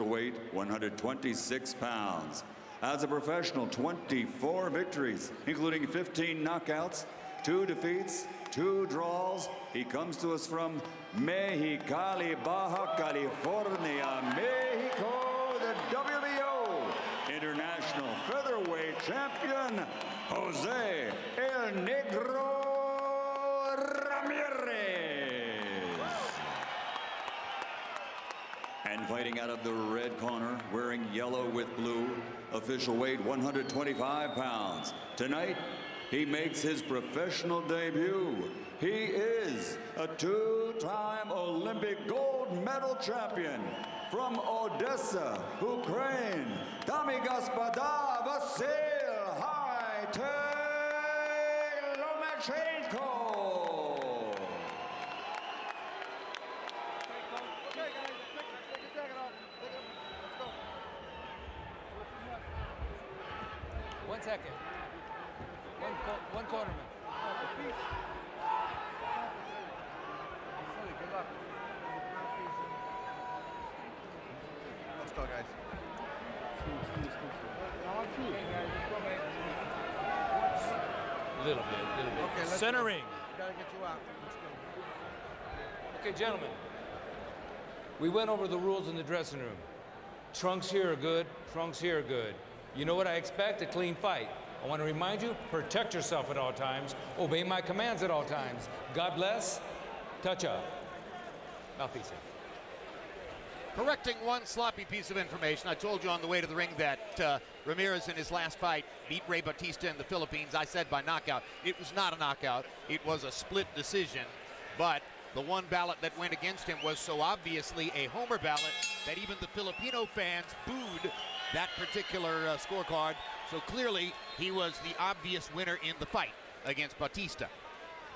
weight, 126 pounds. As a professional, 24 victories, including 15 knockouts, 2 defeats, 2 draws. He comes to us from Mexicali, Baja California, Mexico, the WBO International Featherweight Champion, Jose El Negro Ramirez. And fighting out of the red corner, wearing yellow with blue, official weight 125 pounds. Tonight, he makes his professional debut. He is a 2-time Olympic gold medal champion from Odessa, Ukraine. Dami Gospoda, Vasyl Lomachenko. One second. One cornerman. Good luck. Let's go, guys. Little bit. Okay, let's Centering. Go. Gotta get you out. Let's go. Okay, gentlemen. We went over the rules in the dressing room. Trunks here are good. Trunks here are good. You know what I expect? A clean fight. I want to remind you, protect yourself at all times. Obey my commands at all times. God bless. Touch up. Malfisa. Correcting one sloppy piece of information. I told you on the way to the ring that Ramirez in his last fight beat Ray Batista in the Philippines. I said by knockout. It was not a knockout. It was a split decision. But the one ballot that went against him was so obviously a homer ballot that even the Filipino fans booed that particular scorecard. So clearly he was the obvious winner in the fight against Batista.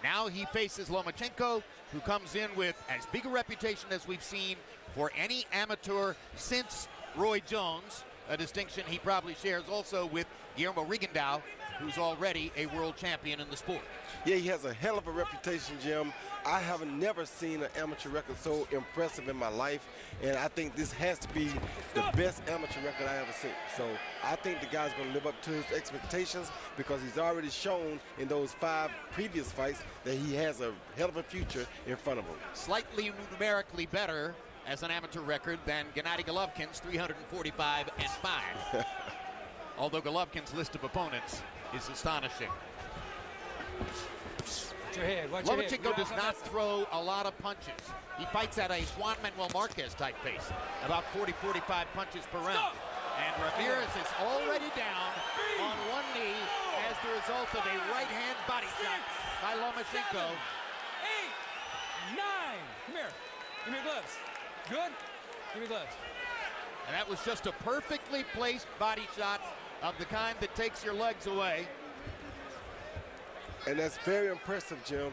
Now he faces Lomachenko, who comes in with as big a reputation as we've seen for any amateur since Roy Jones, a distinction he probably shares also with Guillermo Rigondeaux, who's already a world champion in the sport. Yeah, he has a hell of a reputation, Jim. I have never seen an amateur record so impressive in my life, and I think this has to be the best amateur record I ever seen. So I think the guy's going to live up to his expectations because he's already shown in those 5 previous fights that he has a hell of a future in front of him. Slightly numerically better as an amateur record than Gennady Golovkin's 345-5. Although Golovkin's list of opponents is astonishing. Watch your head. Watch Lomachenko your head. does not throw a lot of punches. He fights at a Juan Manuel Marquez type pace, about 40-45 punches per round. And Ramirez is already down on one knee as the result of a right-hand body shot by Lomachenko. 8, 9. Come here. Give me your gloves. Good? Give me gloves. And that was just a perfectly placed body shot of the kind that takes your legs away. And that's very impressive, Jim.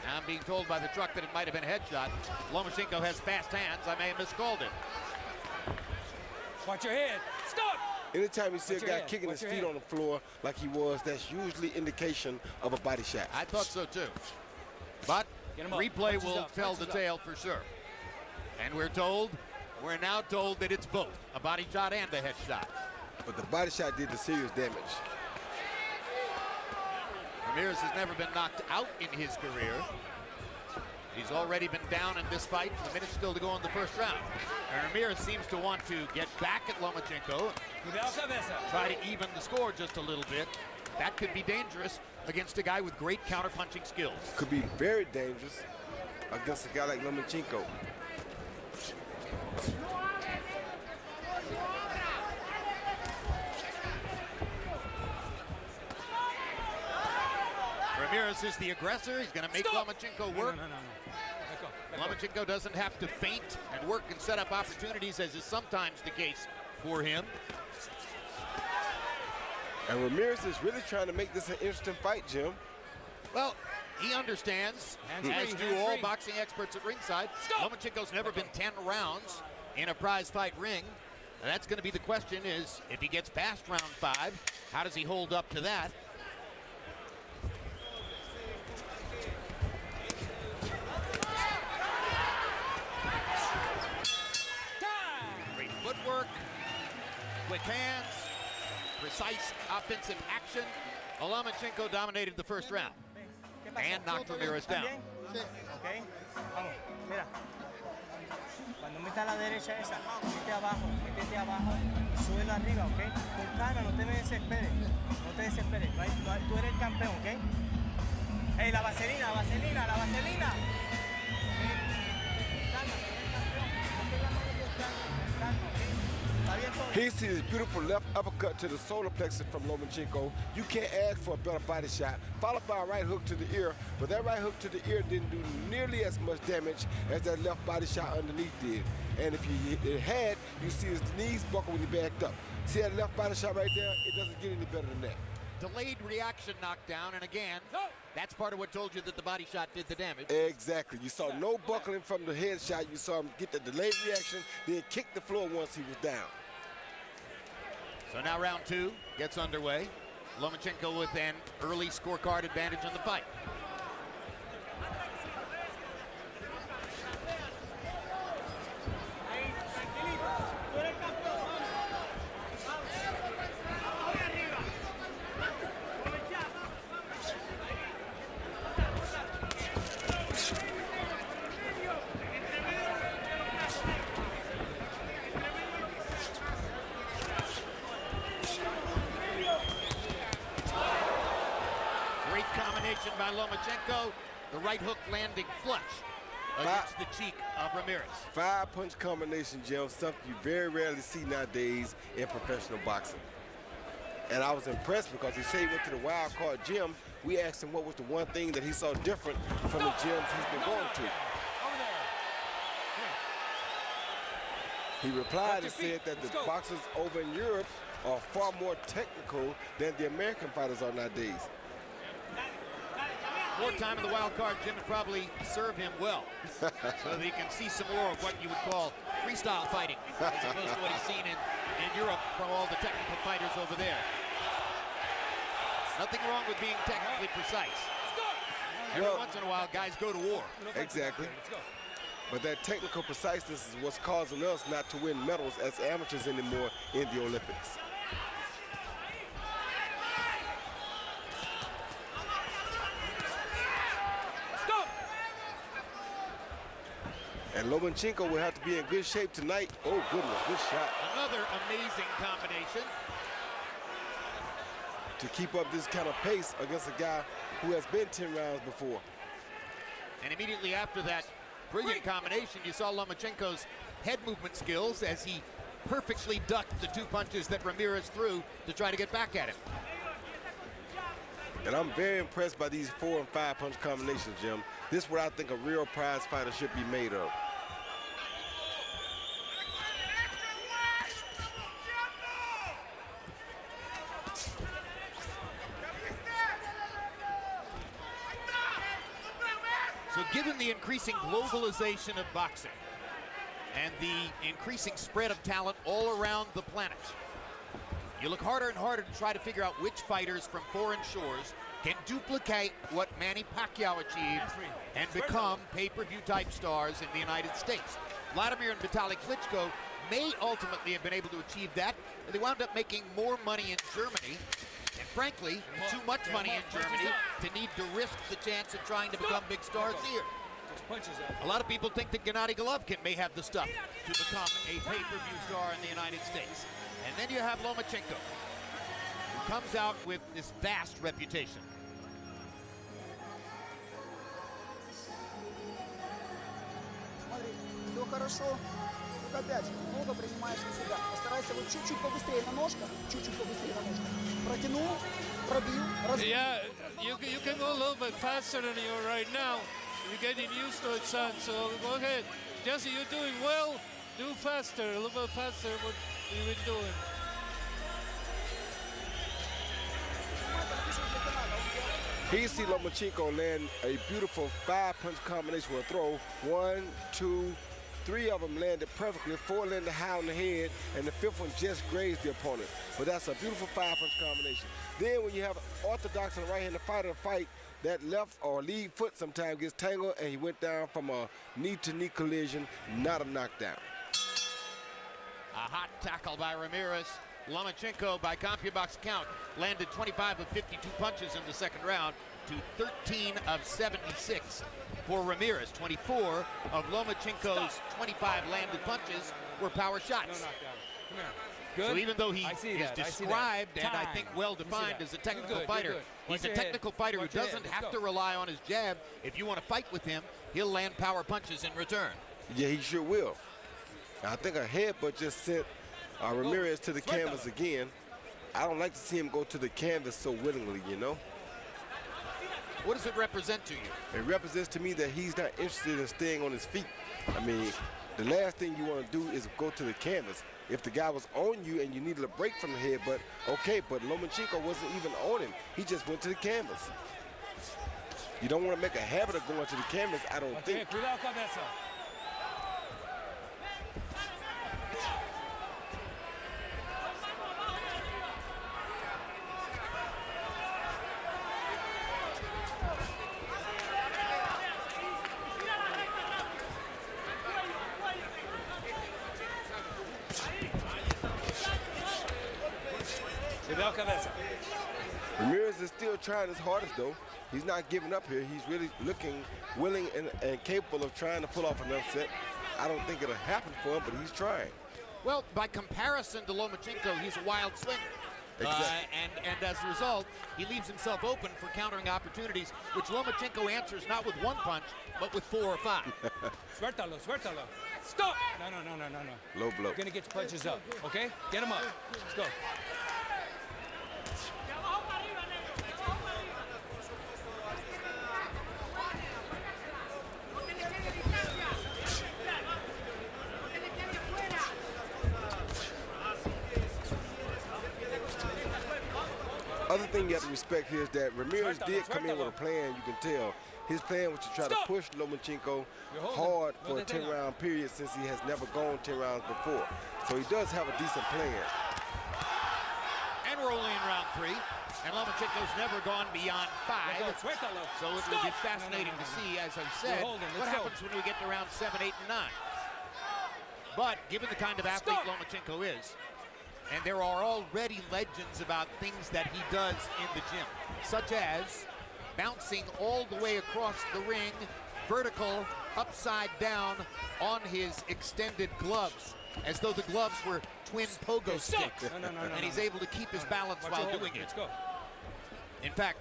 Now I'm being told by the truck that it might have been a headshot. Lomachenko has fast hands. I may have miscalled it. Watch your head. Stop! Anytime you see a guy kicking Watch his your feet head. on the floor like he was, that's usually indication of a body shot. I thought so too. But Get him up. replay Punches will up. tell the Punches up. tale for sure. And we're now told that it's both, a body shot and a headshot. But the body shot did the serious damage. Ramirez has never been knocked out in his career. He's already been down in this fight. A minute still to go in the first round. And Ramirez seems to want to get back at Lomachenko, try to even the score just a little bit. That could be dangerous against a guy with great counter-punching skills. Could be very dangerous against a guy like Lomachenko. Ramirez is the aggressor. He's going to make Lomachenko work. No. Back up. Lomachenko doesn't have to feint and work and set up opportunities, as is sometimes the case for him. And Ramirez is really trying to make this an interesting fight, Jim. Well, he understands, as do all boxing experts at ringside. Lomachenko's never been 10 rounds in a prize fight ring. And that's going to be the question is, if he gets past round 5, how does he hold up to that? footwork, quick hands, precise offensive action. Lomachenko dominated the first round and knocked Ramirez down. Okay. Vamos, mira. Cuando meta la derecha esa, métete abajo, súbelo arriba, ¿ok? Con calma, no te desesperes, no te desesperes. Tú eres el campeón, ¿ok? ¡Ey, la vaselina, la vaselina, la vaselina! Calma, tú eres el campeón. No te la manos calma, ¿ok? Está bien todo. He sees this beautiful left uppercut to the solar plexus from Lomachenko. You can't ask for a better body shot, followed by a right hook to the ear, but that right hook to the ear didn't do nearly as much damage as that left body shot underneath did. And if it had, you see his knees buckle when he backed up. See that left body shot right there? It doesn't get any better than that. Delayed reaction knockdown, and again, that's part of what told you that the body shot did the damage. Exactly. You saw no buckling from the head shot. You saw him get the delayed reaction, then kick the floor once he was down. So now round two gets underway. Lomachenko with an early scorecard advantage in the fight. By Lomachenko, the right hook landing flush against the cheek of Ramirez. 5-punch combination, Jim, something you very rarely see nowadays in professional boxing. And I was impressed because he said he went to the wild card gym. We asked him what was the one thing that he saw different from the gyms he's been going to. He replied and said that the boxers over in Europe are far more technical than the American fighters are nowadays. More time in the wild card gym would probably serve him well, so that he can see some more of what you would call freestyle fighting, as opposed to what he's seen in Europe from all the technical fighters over there. Nothing wrong with being technically precise. Every once in a while, guys go to war. Exactly. But that technical preciseness is what's causing us not to win medals as amateurs anymore in the Olympics. And Lomachenko will have to be in good shape tonight. Oh, goodness, good shot. Another amazing combination. To keep up this kind of pace against a guy who has been 10 rounds before. And immediately after that brilliant combination, you saw Lomachenko's head movement skills as he perfectly ducked the two punches that Ramirez threw to try to get back at him. And I'm very impressed by these 4- and 5-punch combinations, Jim. This is what I think a real prize fighter should be made of. So given the increasing globalization of boxing and the increasing spread of talent all around the planet, you look harder and harder to try to figure out which fighters from foreign shores can duplicate what Manny Pacquiao achieved and become pay-per-view type stars in the United States. Vladimir and Vitaly Klitschko may ultimately have been able to achieve that, but they wound up making more money in Germany, and frankly, too much money in Germany to need to risk the chance of trying to become big stars here. A lot of people think that Gennady Golovkin may have the stuff to become a pay-per-view star in the United States. And then you have Lomachenko, who comes out with this vast reputation. Смотри, все хорошо. Тут опять много принимаешь на себя. Постарайся вот чуть-чуть побыстрее на ножках, чуть-чуть побыстрее на ножках. Протянул, пробил, разбил. Yeah, you can go a little bit faster than you are right now. You're getting used to it, son. So go ahead. Jesse, you're doing well. Do faster, a little bit faster what you've been doing. Here you see Lomachenko land a beautiful 5-punch combination with a throw. 1, 2, 3 of them landed perfectly. 4 landed high on the head, and the 5th one just grazed the opponent. But that's a beautiful 5-punch combination. Then when you have orthodox and right-handed fighter to fight, that left or lead foot sometimes gets tangled, and he went down from a knee-to-knee collision, not a knockdown. hot tackle by Ramirez. Lomachenko, by CompuBox count, landed 25 of 52 punches in the second round to 13 of 76 for Ramirez. 24 of Lomachenko's 25 landed punches were power shots. Come here. Good. So even though he is that. described and I think well-defined as a technical fighter, he's a technical fighter who doesn't have to rely on his jab. If you want to fight with him, he'll land power punches in return. Yeah, he sure will. I think a headbutt just sent Ramirez to the canvas again. I don't like to see him go to the canvas so willingly, you know. What does it represent to you? It represents to me that he's not interested in staying on his feet. I mean, the last thing you want to do is go to the canvas. If the guy was on you and you needed a break from the headbutt, okay, but Lomachenko wasn't even on him. He just went to the canvas. You don't want to make a habit of going to the canvas, I don't think. Cuidado, cabeza. Ramirez is still trying his hardest, though. He's not giving up here. He's really looking willing and capable of trying to pull off an upset. I don't think it'll happen for him, but he's trying. Well, by comparison to Lomachenko, he's a wild swinger. Exactly. And as a result, he leaves himself open for countering opportunities, which Lomachenko answers not with one punch, but with 4 or 5. Suéltalo, suéltalo. Stop! No. Low blow. You're gonna get your punches up, okay? Get him up. Let's go. Other thing you have to respect here is that Ramirez did come in with a plan. You can tell his plan was to try to push Lomachenko hard for a 10-round period since he has never gone 10 rounds before. So he does have a decent plan. And we're only in round 3, and Lomachenko's never gone beyond 5. So it will be fascinating to see, as I said, what happens when we get to round 7, 8, and 9. But given the kind of athlete Lomachenko is, and there are already legends about things that he does in the gym, such as bouncing all the way across the ring, vertical, upside down on his extended gloves, as though the gloves were twin pogo sticks. And he's able to keep his balance while doing it. Let's go. In fact,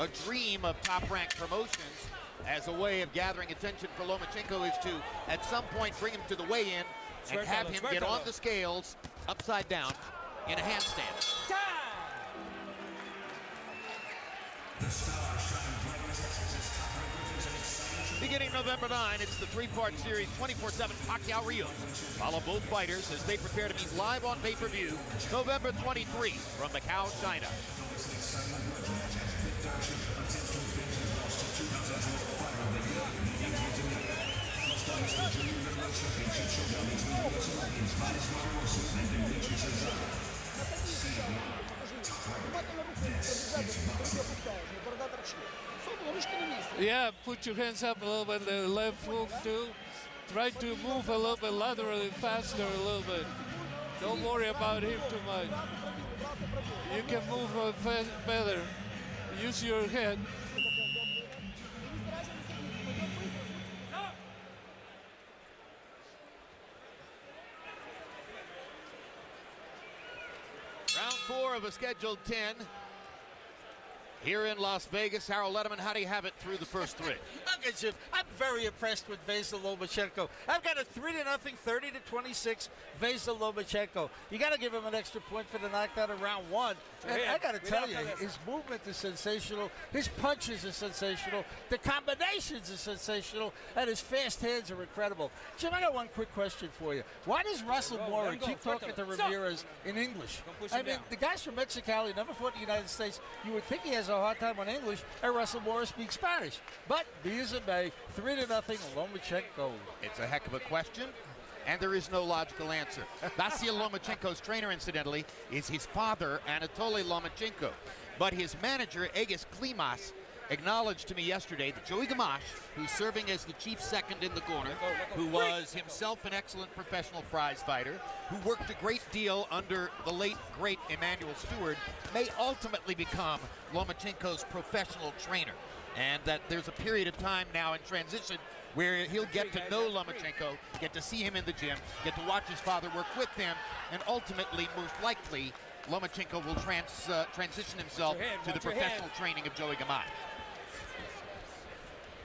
a dream of Top Rank Promotions as a way of gathering attention for Lomachenko is to, at some point, bring him to the weigh-in and have him get on the scales upside down in a handstand. Beginning November 9, it's the 3-part series 24/7 Pacquiao Rios. Follow both fighters as they prepare to meet live on pay-per-view November 23 from Macau, China. Yeah, put your hands up a little bit, the left hook too. Try to move a little bit laterally faster a little bit. Don't worry about him too much. You can move better. Use your head. Round 4 of a scheduled 10 here in Las Vegas. Harold Letterman, how do you have it through the first 3? Okay, Jim, I'm very impressed with Vasyl Lomachenko. I've got a 3-0, 30-26, Vasyl Lomachenko. You got to give him an extra point for the knockdown in round 1. And I got to tell you, his movement is sensational. His punches are sensational. The combinations are sensational. And his fast hands are incredible. Jim, I got one quick question for you. Why does Russell Moore keep talking to Ramirez in English? I mean, the guy's from Mexicali, never fought in the United States. You would think he has a hard time on English, and Russell Moore speaks Spanish. But be as it may, 3-0, Lomachenko. It's a heck of a question, and there is no logical answer. Vasyl Lomachenko's trainer, incidentally, is his father, Anatoly Lomachenko. But his manager, Egis Klimas, acknowledged to me yesterday that Joey Gamache, who's serving as the chief second in the corner, who was himself an excellent professional prize fighter, who worked a great deal under the late, great Emmanuel Stewart, may ultimately become Lomachenko's professional trainer. And that there's a period of time now in transition where he'll get to know Lomachenko, get to see him in the gym, get to watch his father work with him, and ultimately, most likely, Lomachenko will transition himself to the professional training of Joey Gamache.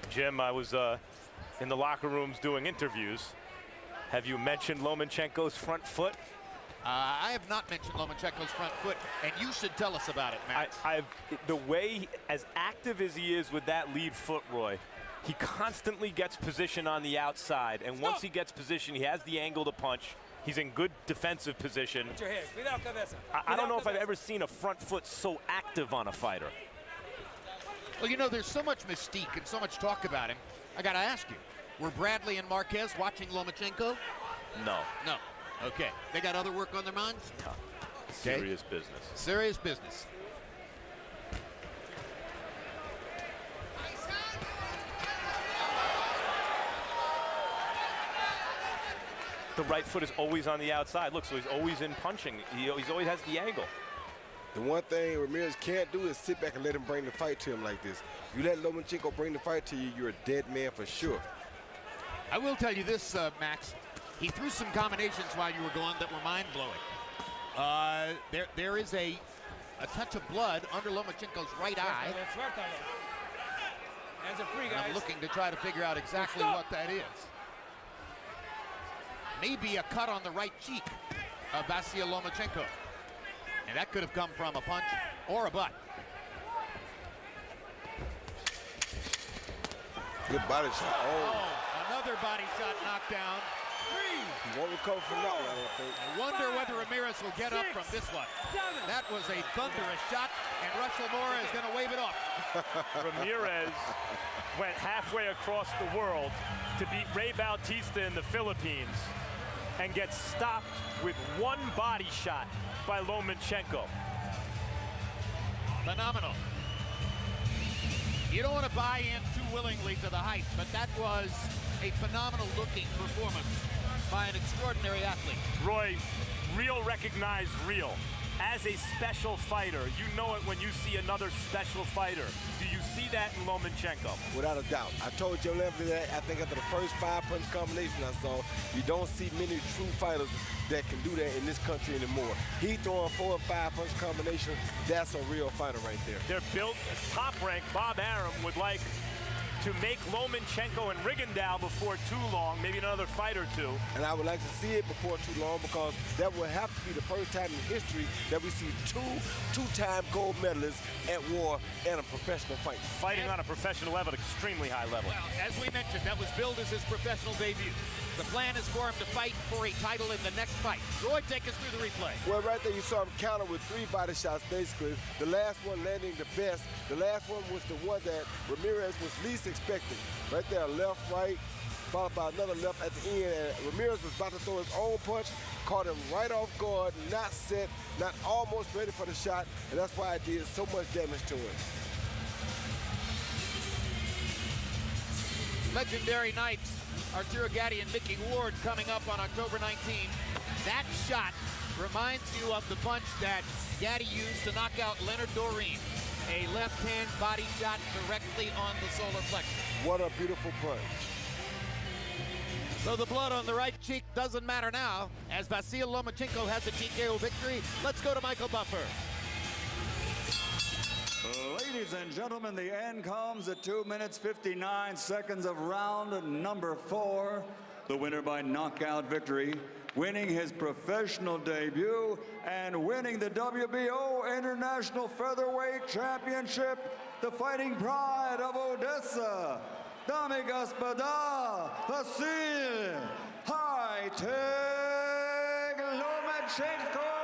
Jim, I was in the locker rooms doing interviews. Have you mentioned Lomachenko's front foot? I have not mentioned Lomachenko's front foot, and you should tell us about it, Matt. The way, as active as he is with that lead foot, Roy, he constantly gets position on the outside, and once he gets position, he has the angle to punch. He's in good defensive position. I don't know if I've ever seen a front foot so active on a fighter. Well, you know, there's so much mystique and so much talk about him. I got to ask you, were Bradley and Marquez watching Lomachenko? No. No. Okay. They got other work on their minds? No. Serious business. Serious business. The right foot is always on the outside. Look, so he's always in punching. He always has the angle. The one thing Ramirez can't do is sit back and let him bring the fight to him like this. If you let Lomachenko bring the fight to you, you're a dead man for sure. I will tell you this, Max. He threw some combinations while you were gone that were mind-blowing. There is a touch of blood under Lomachenko's right eye. Hands are free, And guys. I'm looking to try to figure out exactly what that is. Maybe a cut on the right cheek of Vasyl Lomachenko. And that could have come from a punch or a butt. Good body shot. Oh, another body shot knocked down. He won't recover from that one, I don't think. I wonder whether Ramirez will get up from this one. That was a thunderous shot, and Russell Moore is going to wave it off. Ramirez went halfway across the world to beat Ray Bautista in the Philippines and gets stopped with one body shot by Lomachenko. Phenomenal. You don't want to buy in too willingly to the hype, but that was a phenomenal looking performance by an extraordinary athlete. Roy, real recognized real. As a special fighter, you know it when you see another special fighter. Do you see that in Lomachenko? Without a doubt. I told Joe Levy that I think after the first 5-punch combination I saw, you don't see many true fighters that can do that in this country anymore. He throwing 4 and 5-punch combinations, that's a real fighter right there. They're built, top rank. Bob Arum would like to make Lomachenko and Rigondeaux before too long, maybe another fight or two. And I would like to see it before too long, because that will have to be the first time in history that we see two-time gold medalists at war and a professional fight. Fighting on a professional level at extremely high level. Well, as we mentioned, that was billed as his professional debut. The plan is for him to fight for a title in the next fight. Roy, take us through the replay. Well, right there you saw him counter with 3 body shots, basically. The last one landing the best. The last one was the one that Ramirez was least expecting. Right there, left, right, followed by another left at the end. And Ramirez was about to throw his own punch, caught him right off guard, not set, not almost ready for the shot, and that's why it did so much damage to him. Legendary nights. Arturo Gatti and Mickey Ward coming up on October 19th. That shot reminds you of the punch that Gatti used to knock out Leonard Doreen. A left-hand body shot directly on the solar plexus. What a beautiful punch. So the blood on the right cheek doesn't matter now, as Vasyl Lomachenko has a TKO victory. Let's go to Michael Buffer. Ladies and gentlemen, the end comes at 2 minutes 59 seconds of round number 4. The winner by knockout victory, winning his professional debut and winning the WBO International Featherweight Championship, the fighting pride of Odessa, Dame Gospoda, Vasyl Lomachenko.